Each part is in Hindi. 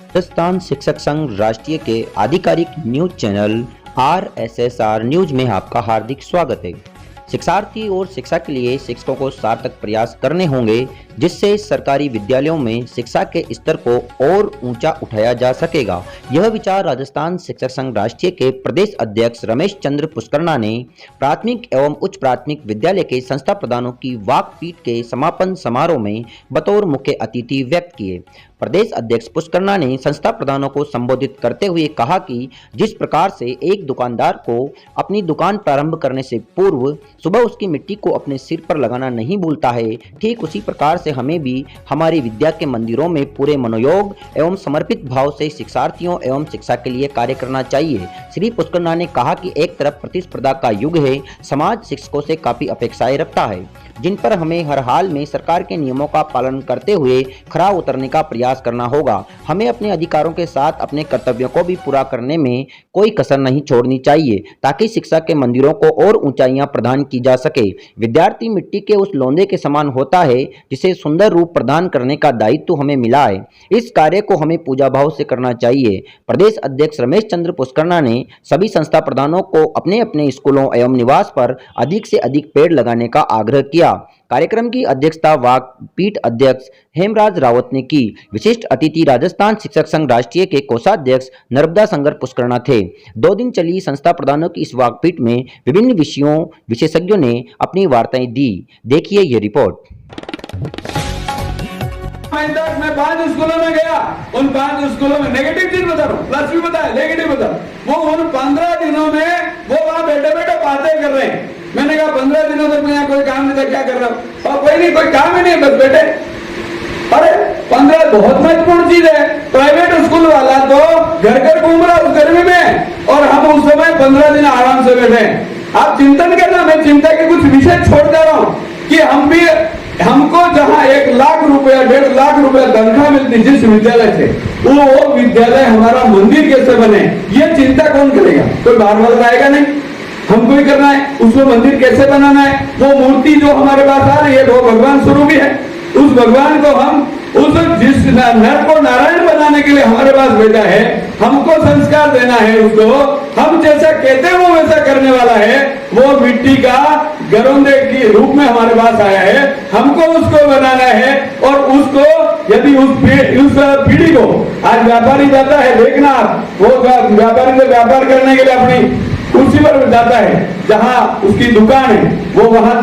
राजस्थान शिक्षक संघ राष्ट्रीय के आधिकारिक न्यूज चैनल RSSR न्यूज में आपका हार्दिक स्वागत है। शिक्षार्थी और शिक्षा के लिए शिक्षकों को सार्थक प्रयास करने होंगे, जिससे सरकारी विद्यालयों में शिक्षा के स्तर को और ऊंचा उठाया जा सकेगा। यह विचार राजस्थान शिक्षक संघ राष्ट्रीय के प्रदेश अध्यक्ष रमेश चंद्र पुष्करना ने प्राथमिक एवं उच्च प्राथमिक विद्यालय के संस्था प्रधानों की वाक पीठ के समापन समारोह में बतौर मुख्य अतिथि व्यक्त किए। प्रदेश अध्यक्ष पुष्करना ने संस्था प्रधानों को संबोधित करते हुए कहा कि जिस प्रकार से एक दुकानदार को अपनी दुकान प्रारंभ करने से पूर्व सुबह उसकी मिट्टी को अपने सिर पर लगाना नहीं भूलता है, ठीक उसी प्रकार से हमें भी हमारी विद्या के मंदिरों में पूरे मनोयोग एवं समर्पित भाव से शिक्षार्थियों एवं शिक्षा के लिए कार्य करना चाहिए। श्री पुष्करना ने कहा कि एक तरफ प्रतिस्पर्धा का युग है, समाज शिक्षकों से काफी अपेक्षाएं रखता है, जिन पर हमें हर हाल में सरकार के नियमों का पालन करते हुए खरा उतरने का प्रयास करना होगा। हमें अपने अधिकारों के साथ अपने कर्तव्यों को भी पूरा करने में कोई कसर नहीं छोड़नी चाहिए, ताकि शिक्षा के मंदिरों को और ऊंचाइयां प्रदान की जा सके। विद्यार्थी मिट्टी के उस लोंदे के समान होता है जिसे सुंदर रूप प्रदान करने का दायित्व हमें मिला है। इस कार्य को हमें पूजा भाव से करना चाहिए। प्रदेश अध्यक्ष रमेश चंद्र पुष्करना ने सभी संस्था प्रधानों को अपने अपने स्कूलों एवं निवास पर अधिक से अधिक पेड़ लगाने का आग्रह किया। कार्यक्रम की अध्यक्षता वाक पीठ अध्यक्ष हेमराज रावत ने की। विशिष्ट अतिथि राजस्थान शिक्षक संघ राष्ट्रीय के कोषाध्यक्ष नर्मदा संगर पुष्करना थे। 2 दिन चली संस्था प्रधानों की इस वाक पीठ में विभिन्न विशेषज्ञों ने अपनी वार्ताएं दी। देखिए ये रिपोर्ट। मैं 5 स्कूलों में गया, उन 5 स्कूलों में नेगेटिव चीज बता रहा हूँ, प्लस भी बताया, नेगेटिव बता। वो उन 15 दिनों में वो वहां बैठे बैठे बातें कर रहे हैं। मैंने कहा 15 दिनों तक मैं यहाँ कोई काम नहीं था, क्या कर रहा हूँ? और कोई नहीं, कोई काम ही नहीं, बस बैठे। अरे 15 बहुत महत्वपूर्ण चीज है। प्राइवेट स्कूल वाला तो घर घर घूम रहा उस गर्मी में, और हम उस समय 15 दिन आराम से बैठे। आप चिंतन करना, मैं चिंता के कुछ विषय छोड़ जा रहा हूँ कि हमको जहां 1 लाख रुपया 1.5 लाख रुपया तनख्वाह मिलती जिस विद्यालय से, वो विद्यालय हमारा मंदिर कैसे बने, ये चिंता कौन करेगा? कोई बाहर वाला आएगा नहीं, हमको ही करना है। उसको मंदिर कैसे बनाना है, वो मूर्ति जो हमारे पास आ रही है वो भगवान स्वरूप है। उस भगवान को हम जिस नर को नारायण बनाने के लिए हमारे पास भेजा है, हमको संस्कार देना है उसको। हम जैसा कहते हैं वो वैसा करने वाला है। वो मिट्टी का गरोंदे के रूप में हमारे पास आया है, हमको उसको बनाना है। और उसको यदि उस पीढ़ी को आज व्यापारी जाता है, देखना वो व्यापारी से व्यापार करने के लिए अपनी कुर्सी पर जाता है, जहां उसकी दुकान है, वो वहां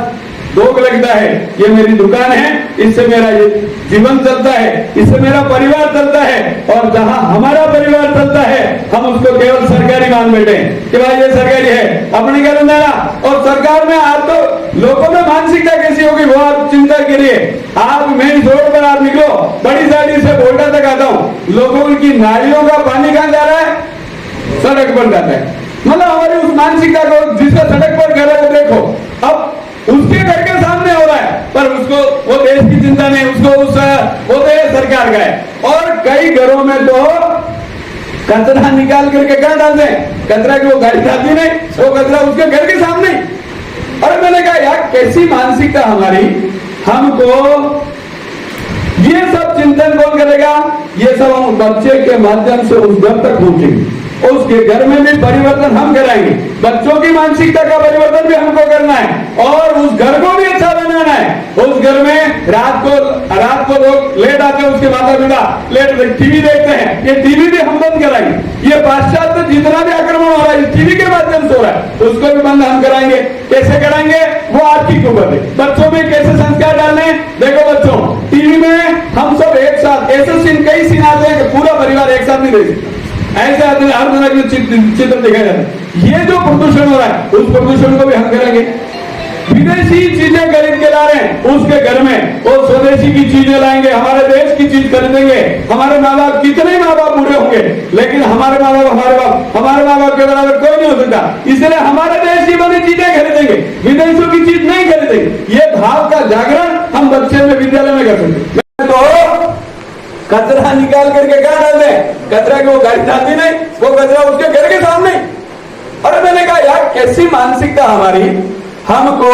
लोग लगता है ये मेरी दुकान है, इससे मेरा ये जीवन चलता है, इससे मेरा परिवार चलता है। और जहां हमारा परिवार चलता है, हम उसको केवल सरकारी मान बैठे कि भाई ये सरकारी है, अपने क्या धंधा। और सरकार में आप तो लोगों में मानसिकता कैसी होगी वो आप चिंता करिए। आप मेन रोड पर आप निकलो, बड़ी साइड से बोल्टा तक आता हूँ, लोगों की नालियों का पानी कहां जा रहा है? सड़क पर जाता है। मतलब हमारी उस मानसिकता को, जिसका सड़क पर घर है वो देखो, अब उसके घर के सामने हो रहा है, पर उसको वो देश की चिंता नहीं, उसको वो तो सरकार का है। और कई घरों में तो कचरा निकाल करके कहां डालते हैं? कचरा की वो गाड़ी जाती नहीं, वो कचरा उसके घर के सामने। अरे मैंने कहा यार कैसी मानसिकता हमारी, हमको ये सब चिंतन कौन करेगा? ये सब हम बच्चे के माध्यम से उस घर तक पहुंचेंगे, उसके घर में भी परिवर्तन हम कराएंगे। बच्चों की मानसिकता का परिवर्तन भी हमको करना है, और उस घर को भी अच्छा बनाना है। उस घर में रात को लोग लेट आते हैं, उसके माता पिता लेट टीवी देखते हैं, ये टीवी भी हम बंद कराएंगे। ये पाश्चात्य जितना भी आक्रमण हो रहा है इस टीवी के माध्यम से हो रहा है, उसको भी बंद हम कराएंगे। कैसे कराएंगे? वो आपकी ऊपर है। बच्चों में कैसे संस्कार डालने? देखो बच्चों, टीवी में हम सब एक साथ, ऐसे सीन कई सीन आते हैं कि पूरा परिवार एक साथ नहीं देख सकता, ऐसे आदमी हर तरह के चित्र दिखाई जाते हैं। ये जो प्रदूषण हो रहा है, उस प्रदूषण को भी हम करेंगे। विदेशी चीजें खरीद के ला रहे हैं उसके घर में, और स्वदेशी की चीजें लाएंगे, हमारे देश की चीज खरीदेंगे। हमारे माँ बाप, कितने माँ बाप बूढ़े होंगे, लेकिन हमारे माँ बाप के बराबर कोई नहीं हो सकता। इसलिए हमारे देश की बनी चीजें खरीदेंगे, विदेशों की चीज नहीं खरीदेंगे। ये भाव का जागरण हम बच्चे में विद्यालय में कर सकते। तो कचरा निकाल करके क्या डालते हैं? कचरा की वो गाड़ी जाती नहीं, वो कचरा उसके घर के सामने। अरे मैंने कहा यार कैसी मानसिकता हमारी, हमको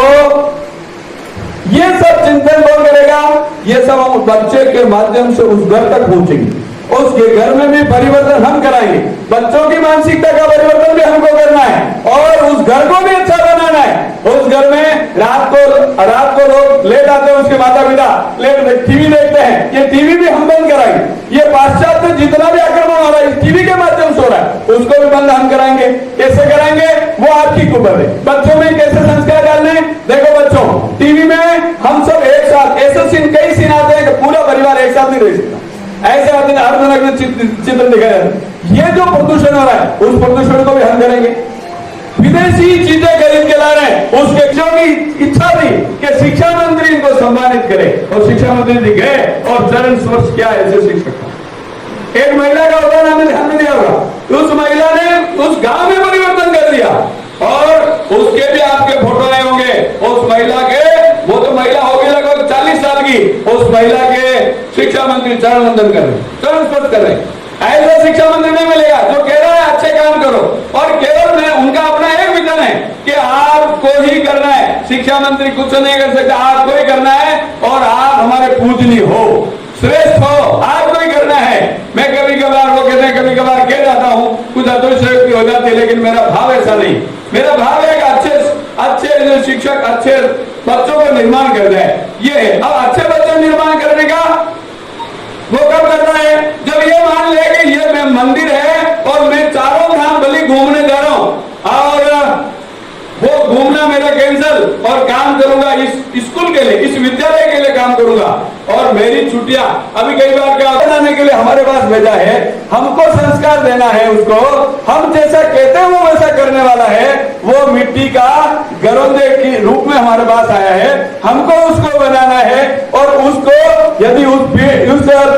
ये सब चिंतन कौन करेगा? ये सब हम बच्चे के माध्यम से उस घर तक पहुंचेंगे, उसके घर में भी परिवर्तन हम कराएंगे। बच्चों की मानसिकता का परिवर्तन भी हमको करना है और उस घर को भी अच्छा बनाना है। उस घर में रात को लोग लेट आते हैं, उसके माता पिता लेट टीवी देखते हैं, ये टीवी भी हम बंद कराएंगे। ये पाश्चात्य जितना भी आक्रमण हो रहा है इस टीवी के माध्यम से हो रहा है, उसको भी बंद हम कराएंगे। कैसे कराएंगे वो आपकी कुपर है। बच्चों में कैसे संस्कार डालने, देखो बच्चों, टीवी में हम सब एक साथ, ऐसे सीन कई सीन आते हैं कि पूरा परिवार एक साथ नहीं रह सकता, ऐसे आते हैं अर्धनग्न चित्र दिखाया जाता है। ये जो प्रदूषण हो रहा है उस प्रदूषण को भी हम करेंगे। विदेशी चीजें खरीद के ला रहे हैं, उसके जो की इच्छा थी कि शिक्षा मंत्री इनको सम्मानित करे और शिक्षा मंत्री जी गए और चरण स्पर्श किया ऐसे शिक्षक का। एक महिला का उदाहरण हमने ध्यान में दिया होगा, उस महिला ने उस गांव में परिवर्तन कर दिया और उसके भी आपके फोटो आए होंगे। उस महिला के, वो तो महिला होगी लगभग 40 साल की, उस महिला के शिक्षा मंत्री चरण वंदन कर रहे, चरण स्पर्श कर रहे। ऐसा शिक्षा मंत्री नहीं मिलेगा जो कह रहा है अच्छे काम करो और केवल में उनका अपना एक विजन है कि आपको ही करना है, शिक्षा मंत्री कुछ नहीं कर सकता, आपको ही करना है और आप हमारे पूजनीय हो, श्रेष्ठ हो, आपको ही करना है। मैं कभी कभार, वो कहते हैं कभी कभार कह जाता हूं, कुछ अतिशयोक्ति हो जाती है, लेकिन मेरा भाव ऐसा नहीं। मेरा भाव है कि अच्छे शिक्षक अच्छे बच्चों का निर्माण कर जाए, ये है। अब अच्छे बच्चों निर्माण करने का वो कब करना है, जब ये मान ले कि ये मैं मंदिर है और मैं चारों धाम बलि घूमने जा रहा हूं और वो घूमना मेरा कैंसिल और काम करूंगा इस स्कूल के लिए, इस विद्यालय के लिए काम करूंगा और मेरी छुट्टियां अभी कई बार क्या बनाने के लिए हमारे पास भेजा है, हमको संस्कार देना है उसको, हम जैसा कहते हैं वो वैसा करने वाला है। वो मिट्टी का गरोदे के रूप में हमारे पास आया है, हमको उसको बनाना है और उसको यदि उस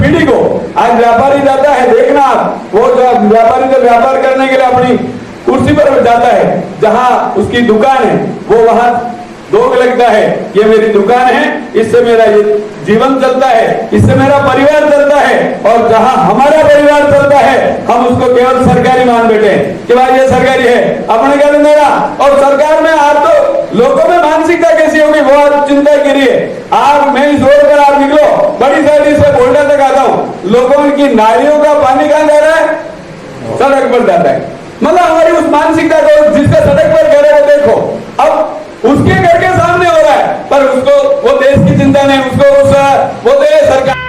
पीढ़ी को, आज व्यापारी जाता है, देखना आप, वो व्यापारी जब व्यापार करने के लिए अपनी कुर्सी पर जाता है, जहां उसकी दुकान है, वो वहां दोग लगता है, ये मेरी दुकान है, इससे मेरा ये जीवन चलता है, इससे मेरा परिवार चलता है। और जहां हमारा परिवार चलता है हम उसको केवल सरकारी मान बैठे हैं कि भाई ये सरकारी है, अपने घर मेरा। और सरकार में आप तो लोगों में मानसिकता कैसी होगी वो आप चिंता करिए। आप, मैं इस रोड पर आप निकलो, बड़ी साइड से बोल्डा तक आता हूँ, लोगों की नालियों का पानी कहां जा रहा है, सड़क पर जाता है। मतलब हमारी उस मानसिकता को, जिसका सड़क पर घर है वो देखो, अब उसके घर के सामने हो रहा है, पर उसको वो देश की चिंता नहीं, उसको वो तो सरकार